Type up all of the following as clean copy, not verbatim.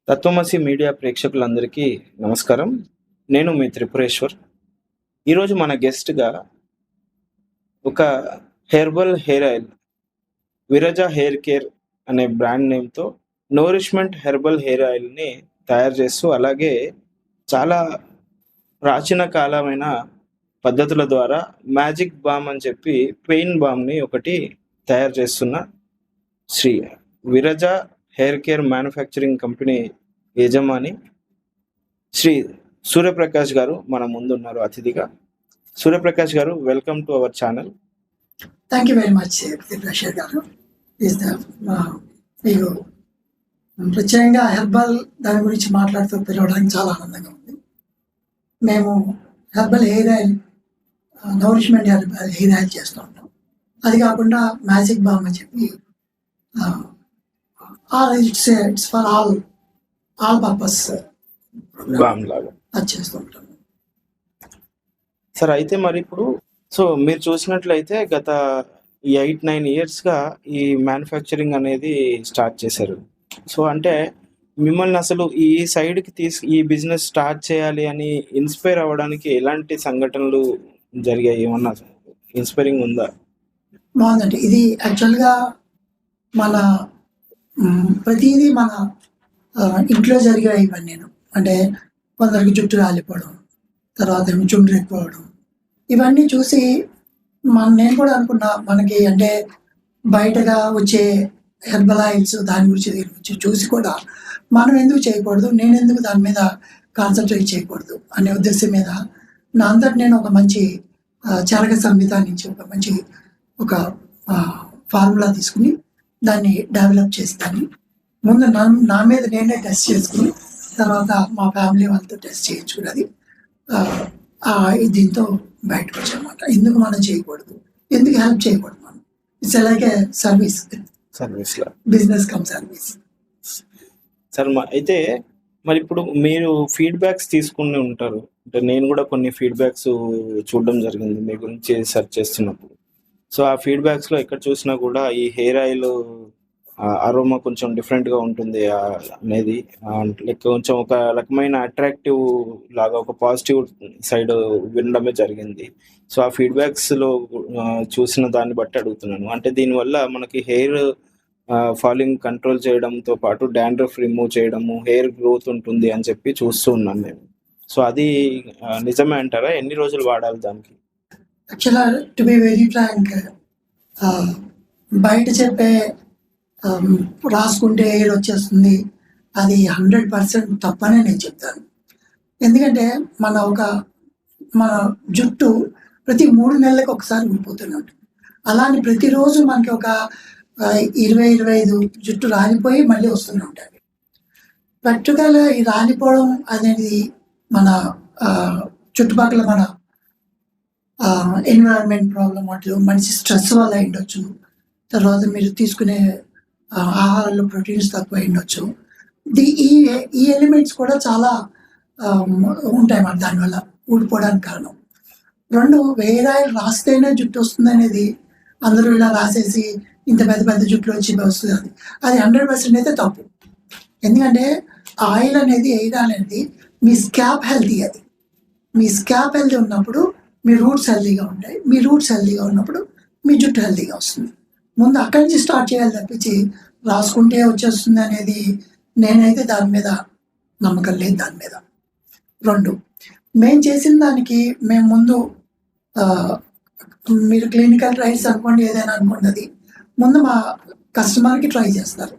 తత్వమసి మీడియా ప్రేక్షకులందరికీ నమస్కారం. నేను మీ త్రిపురేశ్వర్. ఈరోజు మన గెస్ట్‌గా ఒక herbal hair oil 'Viraja hair care' అనే బ్రాండ్ నేమ్‌తో నోరిష్మెంట్ హెర్బల్ హెయిర్ ఆయిల్‌ని తయారు చేస్తూ, అలాగే చాలా ప్రాచీన కాలమైన పద్ధతుల ద్వారా మ్యాజిక్ బామ్ అని చెప్పి పెయిన్ బామ్‌ని ఒకటి తయారు చేస్తున్న Shri Viraja hair care manufacturing company యజమాని శ్రీ సూర్యప్రకాష్ గారు మన ముందున్నారు అతిథిగా. సూర్యప్రకాష్ గారు, welcome to our channel. Thank you very much pleasure గారు. మీరు ప్రత్యేకంగా హెర్బల్ దాని గురించి మాట్లాడుతూ పిలవడానికి చాలా ఆనందంగా ఉంది. మేము herbal hair oil, nourishment herbal hair oil చేస్తూ ఉంటాం. అది కాకుండా మ్యాజిక్ బామ్ అని చెప్పి it's for all purpose balm లాగా అది చేస్తూ ఉంటాం. సార్, అయితే మరి ఇప్పుడు మీరు చూసినట్లయితే గత 8-9 ఇయర్స్‌గా ఈ మ్యానుఫ్యాక్చరింగ్ అనేది స్టార్ట్ చేశారు. అంటే మిమ్మల్ని అసలు ఈ సైడ్‌కి ఈ బిజినెస్ స్టార్ట్ చేయాలి అని ఇన్‌స్పైర్ అవ్వడానికి ఎలాంటి సంఘటనలు జరిగాయి? ఏమన్నా ఇన్‌స్పైరింగ్ ఉందా? బాగుందండి. ఇది యాక్చువల్‌గా మన ప్రతిదీ మన ఇంట్లో జరిగేవి ఇవన్నీ. అంటే కొందరికి జుట్టు రాలిపోవడం, తర్వాత ఏమో చుండ్రు ఎక్కువడం, ఇవన్నీ చూసి నేను కూడా అనుకున్నా, మనకి అంటే బయటగా వచ్చే హెర్బల్ ఆయిల్స్ దాని గురించి చూసి కూడా మనం ఎందుకు చేయకూడదు, నేను ఎందుకు దాని మీద కాన్సన్ట్రేట్ చేయకూడదు అనే ఉద్దేశం మీద నా అంతటి నేను ఒక మంచి చరక సంహిత నుంచి ఒక ఫార్ములా తీసుకుని దాన్ని డెవలప్ చేస్తాను. ముందు నా మీద నేనే టెస్ట్ చేసుకుని తర్వాత మా ఫ్యామిలీ వాళ్ళతో టెస్ట్ చేయించుకున్నది. దీంతో బయటకు వచ్చామన్నమాట. ఎందుకు మనం చేయకూడదు, ఎందుకు హెల్ప్ చేయకూడదు మనం. It's like A service business come service. Sir, అయితే మరి ఇప్పుడు మీరు ఫీడ్బ్యాక్స్ తీసుకుని ఉంటారు. అంటే నేను కూడా కొన్ని ఫీడ్బ్యాక్స్ చూడడం జరిగింది మీ గురించి సెర్చ్ చేస్తున్నప్పుడు. ఆ ఫీడ్బ్యాక్స్లో ఎక్కడ చూసినా కూడా ఈ హెయిర్ ఆయిల్ అరోమా కొంచెం డిఫరెంట్గా ఉంటుంది అనేది, లైక్ కొంచెం ఒక రకమైన అట్రాక్టివ్ లాగా ఒక పాజిటివ్ సైడ్ వినడమే జరిగింది. ఆ ఫీడ్బ్యాక్స్లో చూసిన దాన్ని బట్టి అడుగుతున్నాను. అంటే దీనివల్ల మనకి హెయిర్ ఫాలింగ్ కంట్రోల్ చేయడంతో పాటు డాండ్రఫ్ రిమూవ్ చేయడము, హెయిర్ గ్రోత్ ఉంటుంది అని చెప్పి చూస్తూ ఉన్నాను నేను. అది నిజమే అంటారా? ఎన్ని రోజులు వాడాలి దానికి? యాక్చువల్గా టు బి వెరీ ఫ్రాంక్, బయట చెప్పే రాసుకుంటే హెయిర్ వచ్చేస్తుంది అది 100% తప్పనే నేను చెప్తాను. ఎందుకంటే మన జుట్టు ప్రతి 3 నెలలకు ఒకసారి ఊడిపోతూనే ఉంటుంది. అలానే ప్రతిరోజు మనకి ఒక 20-25 జుట్టు రాలిపోయి మళ్ళీ వస్తూనే ఉంటాయి. ప్రాక్టికల్గా ఈ రాలిపోవడం అనేది మన చుట్టుపక్కల మన ఎన్విరాన్మెంట్ ప్రాబ్లం, వాటిలో మనిషి స్ట్రెస్ వల్ల ఉండొచ్చు, తర్వాత మీరు తీసుకునే ఆహారంలో ప్రోటీన్స్ తక్కువ ఉండొచ్చు. ఈ ఎలిమెంట్స్ కూడా చాలా ఉంటాయి అన్నమాట దానివల్ల ఊడిపోవడానికి కారణం. 2, హెయిర్ ఆయిల్ రాస్తేనే జుట్టు వస్తుంది అనేది అందరూ ఇలా రాసేసి ఇంత పెద్ద పెద్ద జుట్లు వచ్చి వస్తుంది, అది 100% అయితే తప్పు. ఎందుకంటే ఆయిల్ అనేది, హెయిర్ ఆయిల్ అనేది మీ స్కాల్ప్ హెల్తీ. అది మీ స్కాల్ప్ హెల్తీ ఉన్నప్పుడు మీ రూట్స్ హెల్తీగా ఉంటాయి. మీ రూట్స్ హెల్తీగా ఉన్నప్పుడు మీ జుట్టు హెల్తీగా వస్తుంది. ముందు అక్కడి నుంచి స్టార్ట్ చేయాలి తప్పించి రాసుకుంటే వచ్చేస్తుంది అనేది నేనైతే దాని మీద నమ్మకం లేదు. దాని మీద 2, మేము చేసిన దానికి మేము ముందు మీరు క్లినికల్ ట్రయల్స్ అనుకోండి, ఏదైనా అనుకోండి, అది ముందు మా కస్టమర్కి ట్రై చేస్తారు.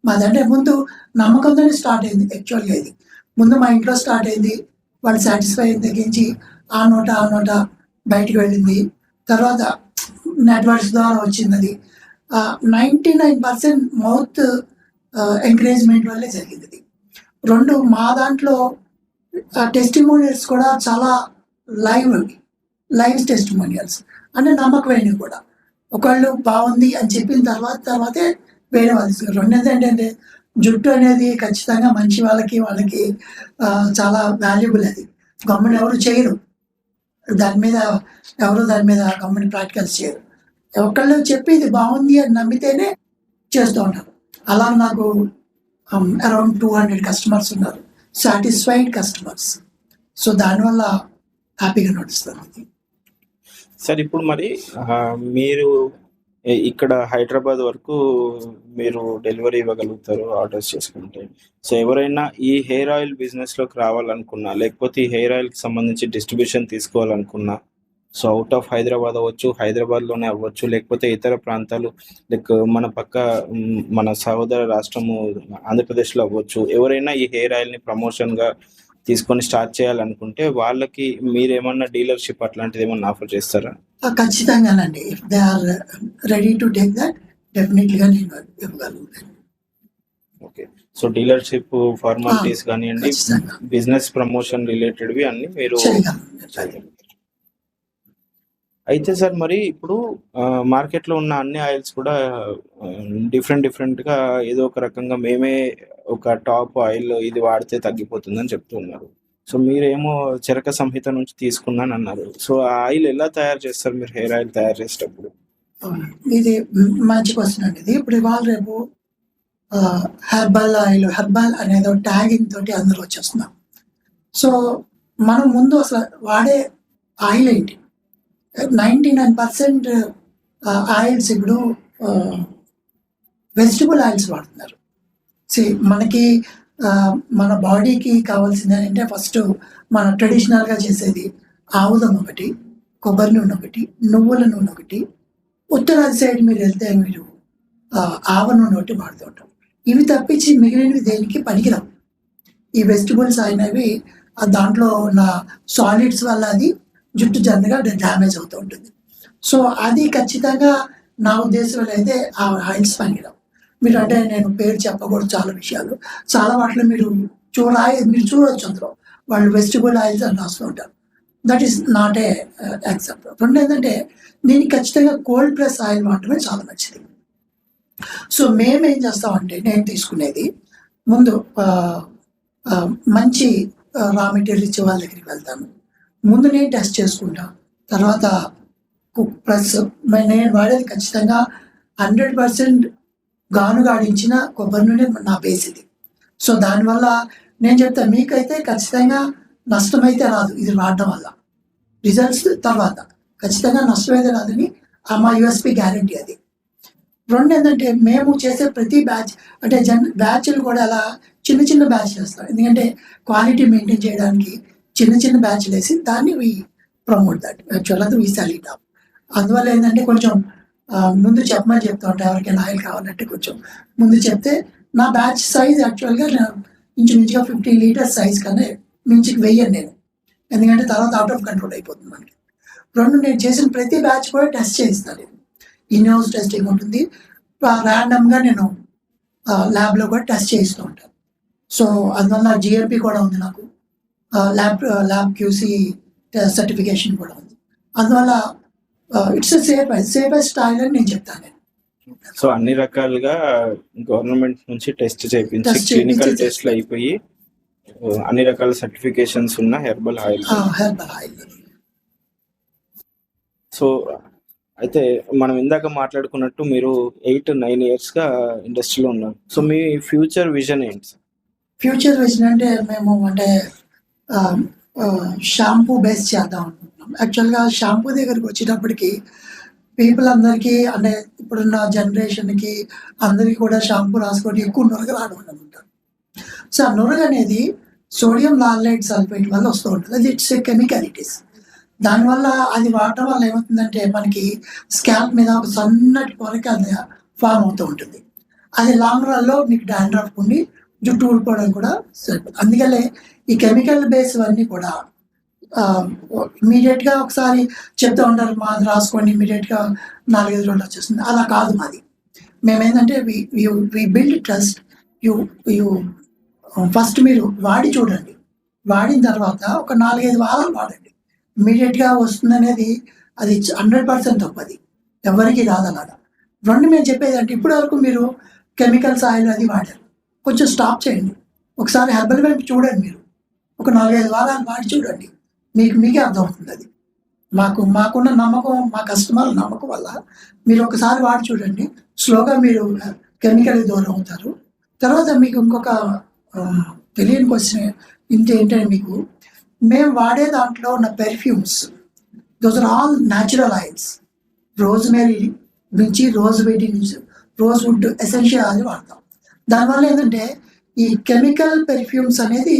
మాదంటే ముందు నమ్మకంతోనే స్టార్ట్ అయింది. యాక్చువల్గా ఇది ముందు మా ఇంట్లో స్టార్ట్ అయింది. వాళ్ళు సాటిస్ఫై అయిన తగ్గించి ఆ నోట బయటకు వెళ్ళింది. తర్వాత నెట్వర్క్స్ ద్వారా వచ్చింది. అది 99% మౌత్ ఎంకరేజ్మెంట్ వల్లే జరిగింది. 2, మా దాంట్లో టెస్టిమోనియల్స్ కూడా చాలా లైవ్ టెస్టిమోనియల్స్, అంటే నమ్మకమైనవి కూడా. ఒకళ్ళు బాగుంది అని చెప్పిన తర్వాతే వేరే వాళ్ళు. 2 ఏంటంటే జుట్టు అనేది ఖచ్చితంగా మంచి వాళ్ళకి చాలా వాల్యుబుల్. అది గవర్నమెంట్ ఎవరు చేయరు, దాని మీద గవర్నమెంట్ ప్రాక్టికల్స్ చేయరు. ఒకళ్ళు చెప్పి ఇది బాగుంది అని నమ్మితేనే చేస్తూ ఉంటారు. అలా నాకు అరౌండ్ 200 కస్టమర్స్ ఉన్నారు, సాటిస్ఫైడ్ కస్టమర్స్. సో దానివల్ల హ్యాపీగా నడుస్తుంది. సార్ ఇప్పుడు మరి మీరు ఇక్కడ హైదరాబాద్ వరకు మీరు డెలివరీ ఇవ్వగలుగుతారు ఆర్డర్స్ చేసుకుంటే. సో ఎవరైనా ఈ హెయిర్ ఆయిల్ బిజినెస్లోకి రావాలనుకున్నా, లేకపోతే ఈ హెయిర్ ఆయిల్కి సంబంధించి డిస్ట్రిబ్యూషన్ తీసుకోవాలనుకున్నా, సో అవుట్ ఆఫ్ హైదరాబాద్ అవ్వచ్చు, హైదరాబాద్లోనే అవ్వచ్చు, లేకపోతే ఇతర ప్రాంతాలు లైక్ మన పక్క మన సహోదర రాష్ట్రము ఆంధ్రప్రదేశ్లో అవ్వచ్చు, ఎవరైనా ఈ హెయిర్ ఆయిల్ని ప్రమోషన్గా తీసుకొని స్టార్ట్ చేయాలనుకుంటే వాళ్ళకి మీరేమన్నా డీలర్షిప్ అట్లాంటిది ఏమన్నా ఆఫర్ చేస్తారా? ఖచ్చితంగానండి. If they are ready to take that, డెఫినెట్లీగా నేను ఇవ్వగలుగుతాను. ఓకే. సో డీలర్షిప్ ఫార్మాలిటీస్ కానివ్వండి, ఖచ్చితంగా బిజినెస్ ప్రమోషన్ రిలేటెడ్వి అన్ని మీరు చేయగలను. అయితే సార్ మరి ఇప్పుడు మార్కెట్లో ఉన్న అన్ని ఆయిల్స్ కూడా డిఫరెంట్గా ఏదో ఒక రకంగా మేమే ఒక టాప్ ఆయిల్ ఇది వాడితే తగ్గిపోతుందని చెప్తున్నారు. సో మీరేమో చరక సంహిత నుంచి తీసుకున్నాను అన్నారు. సో ఆ ఆయిల్ ఎలా తయారు చేస్తారు మీరు హెయిర్ ఆయిల్ తయారు చేసేటప్పుడు? ఇది మంచి క్వశ్చన్ అండి. ఇది ఇప్పుడు ఇవాళ రేపు హెర్బల్ ఆయిల్, హెర్బల్ అనేది ట్యాగింగ్ తోటి అందరూ వచ్చేస్తున్నాం. సో మనం ముందు అసలు వాడే ఆయిల్ ఏంటి? 99% ఆయిల్స్ ఇప్పుడు వెజిటబుల్ ఆయిల్స్ వాడుతున్నారు. మనకి మన బాడీకి కావాల్సింది ఏంటంటే ఫస్ట్ మన ట్రెడిషనల్గా చేసేది ఆముదం ఒకటి, కొబ్బరి నూనె ఒకటి, నువ్వుల నూనె ఒకటి, ఉత్తరాది సైడ్ మీరు వెళ్తే మీరు ఆవ నూనె ఒకటి వాడుతూ ఉంటాం. ఇవి తప్పించి మిగిలినవి దేనికి పనికిరావు. ఈ వెజిటబుల్స్ అయినవి దాంట్లో ఉన్న సాలిడ్స్ వల్ల అది జుట్టు జనరల్గా డ్యామేజ్ అవుతూ ఉంటుంది. సో అది ఖచ్చితంగా నా ఉద్దేశంలో అయితే ఆ ఆయిల్స్ పనికిరావు. మీరు అంటే నేను పేరు చెప్పకూడదు, చాలా విషయాలు, చాలా వాటిలో మీరు చూడవచ్చు, అందులో వాళ్ళు వెజిటబుల్ ఆయిల్స్ అని రాస్తూ ఉంటారు. That is not a accept. రెండు ఏంటంటే దీనికి ఖచ్చితంగా కోల్డ్ ప్రెస్ ఆయిల్ వాడటమే చాలా మంచిది. సో మేమేం చేస్తామంటే నేను తీసుకునేది ముందు మంచి రా మెటీరియల్ ఇచ్చే వాళ్ళ దగ్గరికి వెళ్తాను. ముందు నేను టెస్ట్ చేసుకుంటాను. తర్వాత కుక్ ప్రెస్ నేను వాడేది ఖచ్చితంగా 100% గానుగాడించిన కొబ్బరి నూనె నా బేస్ ఇది. సో దానివల్ల నేను చెప్తాను మీకైతే ఖచ్చితంగా నష్టమైతే రాదు ఇది వాడడం వల్ల. రిజల్ట్స్ తర్వాత ఖచ్చితంగా నష్టమైతే రాదని మా యూఎస్పీ గ్యారంటీ అది. రెండు ఏంటంటే మేము చేసే ప్రతి బ్యాచ్ అంటే బ్యాచ్లు కూడా అలా చిన్న చిన్న బ్యాచ్లు వేస్తాం. ఎందుకంటే క్వాలిటీ మెయింటైన్ చేయడానికి చిన్న బ్యాచ్లు వేసి దాన్ని వి ప్రమోట్ దట్ యాక్చువల్గా వి సెల్ ఇట్ అప్. అందువల్ల ఏంటంటే కొంచెం ముందు చెప్పమని చెప్తా ఉంటాను. ఎవరికైనా ఆయిల్ కావాలంటే కొంచెం ముందు చెప్తే నా బ్యాచ్ సైజ్ యాక్చువల్గా ఇంచుమించుగా 15 లీటర్స్ సైజ్ కన్నా మించికి వెయ్యను నేను, ఎందుకంటే తర్వాత అవుట్ ఆఫ్ కంట్రోల్ అయిపోతుంది మనకి. రెండు నేను చేసిన ప్రతి బ్యాచ్ కూడా టెస్ట్ చేయిస్తాను. నేను ఇన్హౌస్ టెస్టింగ్ ఉంటుంది, ర్యాండమ్గా నేను ల్యాబ్లో కూడా టెస్ట్ చేయిస్తూ ఉంటాను. సో అందువల్ల జిఎంపీ కూడా ఉంది నాకు, ల్యాబ్ క్యూసీ సర్టిఫికేషన్ కూడా ఉంది. అందువల్ల ఇట్స్ సేఫెస్ట్ ఆయిల్ అని నేను చెప్తాను. సో అన్ని రకాలుగా గవర్నమెంట్ నుంచి టెస్ట్ చేయించి క్లినికల్ టెస్ట్లు అయిపోయి అన్ని రకాల సర్టిఫికేషన్స్ ఉన్న హెర్బల్ ఆయిల్. సో అయితే మనం ఇందాక మాట్లాడుకున్నట్టు మీరు 8-9 yearsగా ఇండస్ట్రీలో ఉన్నారు. సో మీ ఫ్యూచర్ విజన్ ఏంటి? ఫ్యూచర్ విజన్ అంటే మేము అంటే షాంపూ బేస్ చేద్దాం అనుకుంటున్నాం. యాక్చువల్గా షాంపూ దగ్గరికి వచ్చేటప్పటికి పీపుల్ అందరికీ అంటే ఇప్పుడున్న జనరేషన్కి అందరికీ కూడా షాంపూ రాసుకొని ఎక్కువ నురగ రావడం అనుకుంటారు. సో ఆ నురగ అనేది సోడియం లార్లైట్ సల్ఫేట్ వల్ల వస్తూ ఉంటుంది. అది it's a chemical it is. దానివల్ల అది వాడటం వల్ల ఏమవుతుందంటే మనకి స్కాల్ప్ మీద ఒక సన్నటి పొరక అది ఫామ్ అవుతూ ఉంటుంది. అది లాంగ్ రన్లో మీకు డాండ్రఫ్ ఉండి జుట్టు ఊడిపోవడం కూడా సరిపోతుంది. అందుకనే ఈ కెమికల్ బేస్ అన్నీ కూడా ఇమీడియట్గా ఒకసారి చెప్తూ ఉంటారు మాది రాసుకోండి ఇమీడియట్గా 4-5 రోజులు వచ్చేస్తుంది. అలా కాదు మాది. మేమేంటంటే we build trust. You first మీరు వాడి చూడండి, వాడిన తర్వాత ఒక 4-5 వారాలు వాడండి. ఇమీడియట్గా వస్తుంది అనేది అది 100% తప్పది, ఎవరికి రాదు అలాగా. రెండు మేము చెప్పేది అంటే ఇప్పటి వరకు మీరు కెమికల్స్ ఆయిల్ అది వాడారు, కొంచెం స్టాప్ చేయండి. ఒకసారి హెర్బల్ వైపు చూడండి, మీరు ఒక 4-5 వారాలు వాడి చూడండి, మీకే అర్థమవుతుంది. అది మాకున్న నమ్మకం, మా కస్టమర్ల నమ్మకం వల్ల మీరు ఒకసారి వాడి చూడండి, స్లోగా మీరు కెమికల్ దూరం అవుతారు. తర్వాత మీకు ఇంకొక తెలియని క్వశ్చన్ ఏంటంటే మీకు మేము వాడే దాంట్లో ఉన్న perfumes those are all natural oils. Rosemary నుంచి రోజ్వుడ్ ఎసెన్షియల్ ఆయిల్ వాడతాం. దానివల్ల ఏంటంటే ఈ కెమికల్ పెర్ఫ్యూమ్స్ అనేది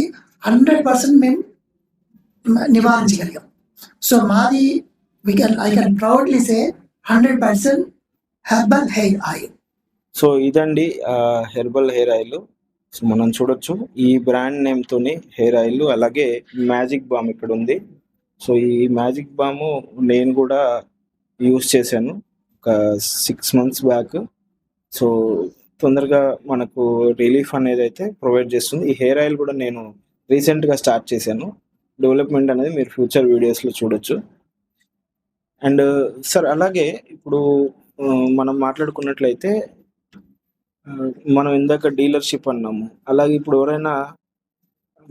100% మేము నివారించగలిగాం. సో మాది I can proudly say 100% herbal hair oil. So ఇదండి హెర్బల్ హెయిర్ ఆయిల్. సో మనం చూడొచ్చు ఈ బ్రాండ్ నేమ్తోని హెయిర్ ఆయిల్. అలాగే మ్యాజిక్ బామ్ ఇక్కడ ఉంది. సో ఈ మ్యాజిక్ బాము నేను కూడా యూస్ చేశాను ఒక 6 months బ్యాక్. సో తొందరగా మనకు రిలీఫ్ అనేది అయితే ప్రొవైడ్ చేస్తుంది. ఈ హెయిర్ ఆయిల్ కూడా నేను రీసెంట్గా స్టార్ట్ చేశాను. డెవలప్మెంట్ అనేది మీరు ఫ్యూచర్ వీడియోస్లో చూడొచ్చు. అండ్ సార్ అలాగే ఇప్పుడు మనం మాట్లాడుకున్నట్లయితే మనం ఇందాక డీలర్షిప్ అన్నాము. అలాగే ఇప్పుడు ఎవరైనా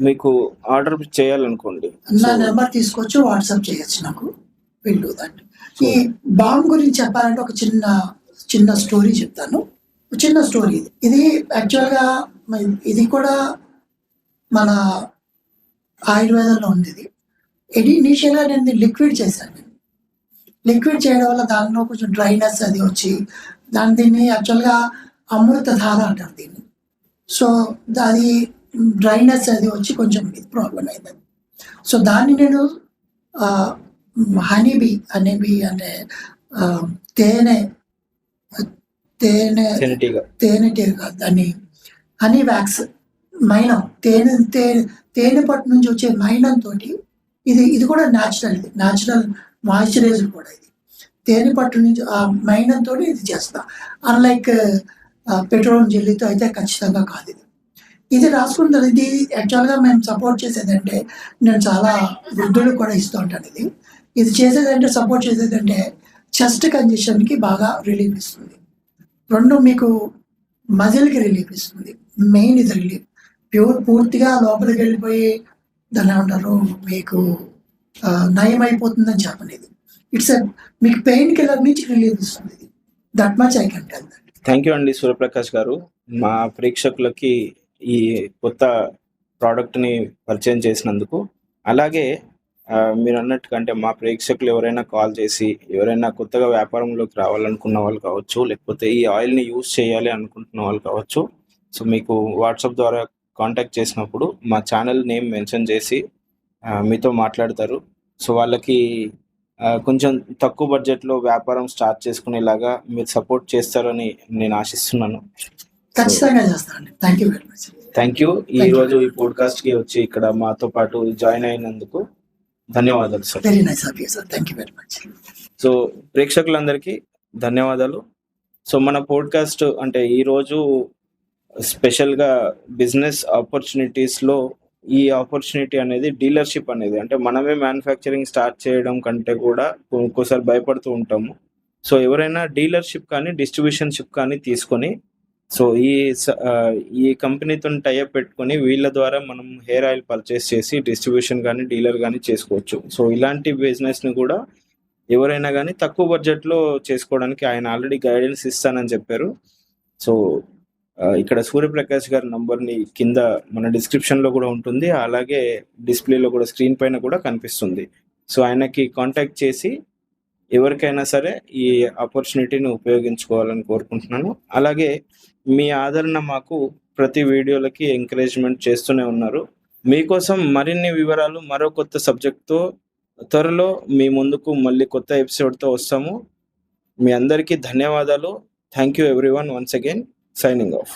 మీకు ఆర్డర్ చేయాలనుకోండి, నా నెంబర్ తీసుకోవచ్చు, వాట్సాప్ చేయొచ్చు నాకు. Will do that. ఈ బాంబ్ గురించి చెప్పాలంటే ఒక చిన్న స్టోరీ చెప్తాను. చిన్న స్టోరీ ఇది యాక్చువల్గా ఇది కూడా మన ఆయుర్వేదంలో ఉంది. ఇది ఇనీషియల్గా నేను లిక్విడ్ చేశాను. లిక్విడ్ చేయడం వల్ల దానిలో కొంచెం డ్రైనెస్ అది వచ్చి దీన్ని యాక్చువల్గా అమృతధార అంటారు దీన్ని. సో అది డ్రైనెస్ అది వచ్చి కొంచెం ప్రాబ్లం అయింది. సో దాన్ని నేను హనీబీ అంటే తేనెటీగ దాన్ని హనీ వ్యాక్స్ మైనం తేనె పట్టు నుంచి వచ్చే మైనం తోటి ఇది కూడా న్యాచురల్ మాయిశ్చరైజర్ కూడా. ఇది తేనె పట్టు నుంచి ఆ మైనం తోటి ఇది చేస్తా. అన్లైక్ పెట్రోల్ జెల్లీతో అయితే ఖచ్చితంగా కాదు. ఇది రాసుకుంటారు. ఇది యాక్చువల్గా మేము సపోర్ట్ చేసేదంటే నేను చాలా వృద్ధులకు కూడా ఇస్తూ ఉంటాను. ఇది చేసేదంటే సపోర్ట్ చేసేదంటే చెస్ట్ కంజెషన్కి బాగా రిలీఫ్ ఇస్తుంది. 2 మీకు మజిల్కి రిలీఫ్ ఇస్తుంది. మెయిన్ ఇది రిలీఫ్ పూర్తిగా లోపలికి వెళ్ళిపోయి దాన్ని ఏమంటారు మీకు నయం అయిపోతుందని చెప్పలేదు. మీకు పెయిన్ కిల్లర్ నుంచి రిలీఫ్ ఇస్తుంది. That much I can tell that. Thank you అండి సూర్యప్రకాష్ గారు. మా ప్రేక్షకులకి ఈ కొత్త ప్రోడక్ట్ని పరిచయం చేసినందుకు. అలాగే మీరు అన్నట్టుగా అంటే మా ప్రేక్షకులు ఎవరైనా కాల్ చేసి ఎవరైనా కొత్తగా వ్యాపారంలోకి రావాలనుకున్న వాళ్ళు కావచ్చు, లేకపోతే ఈ ఆయిల్ని యూజ్ చేయాలి అనుకుంటున్న వాళ్ళు కావచ్చు, సో మీకు వాట్సాప్ ద్వారా కాంటాక్ట్ చేసినప్పుడు మా ఛానల్ నేమ్ మెన్షన్ చేసి మీతో మాట్లాడతారు. సో వాళ్ళకి కొంచెం తక్కువ బడ్జెట్లో వ్యాపారం స్టార్ట్ చేసుకునేలాగా మీరు సపోర్ట్ చేస్తారని నేను ఆశిస్తున్నాను. Thank you. ఈ రోజు ఈ పోడ్కాస్ట్ కి వచ్చి ఇక్కడ మాతో పాటు జాయిన్ అయినందుకు ధన్యవాదాలు సార్. సో ప్రేక్షకులందరికీ ధన్యవాదాలు. సో మన పోడ్కాస్ట్ అంటే ఈరోజు స్పెషల్గా బిజినెస్ ఆపర్చునిటీస్లో ఈ ఆపర్చునిటీ అనేది డీలర్షిప్ అనేది అంటే మనమే మ్యానుఫ్యాక్చరింగ్ స్టార్ట్ చేయడం కంటే కూడా ఒక్కోసారి భయపడుతూ ఉంటాము. సో ఎవరైనా డీలర్షిప్ కానీ డిస్ట్రిబ్యూషన్షిప్ కానీ తీసుకొని సో ఈ కంపెనీతో టైఅప్ పెట్టుకొని వీళ్ళ ద్వారా మనం హెయిర్ ఆయిల్ పర్చేస్ చేసి డిస్ట్రిబ్యూషన్ కానీ డీలర్ కానీ చేసుకోవచ్చు. సో ఇలాంటి బిజినెస్ని కూడా ఎవరైనా కానీ తక్కువ బడ్జెట్లో చేసుకోవడానికి ఆయన ఆల్రెడీ గైడెన్స్ ఇస్తానని చెప్పారు. సో ఇక్కడ సూర్యప్రకాష్ గారి నంబర్ని కింద మన డిస్క్రిప్షన్లో కూడా ఉంటుంది, అలాగే డిస్ప్లేలో కూడా స్క్రీన్ పైన కూడా కనిపిస్తుంది. సో ఆయనకి కాంటాక్ట్ చేసి ఎవరికైనా సరే ఈ ఆపర్చునిటీని ఉపయోగించుకోవాలని కోరుకుంటున్నాను. అలాగే మీ ఆదరణ మాకు ప్రతి వీడియోలకి ఎంకరేజ్మెంట్ చేస్తూనే ఉన్నారు. మీకోసం మరిన్ని వివరాలు మరో కొత్త సబ్జెక్ట్తో త్వరలో మీ ముందుకు మళ్ళీ కొత్త ఎపిసోడ్తో వస్తాము. మీ అందరికీ ధన్యవాదాలు. Thank you everyone. Once again signing off.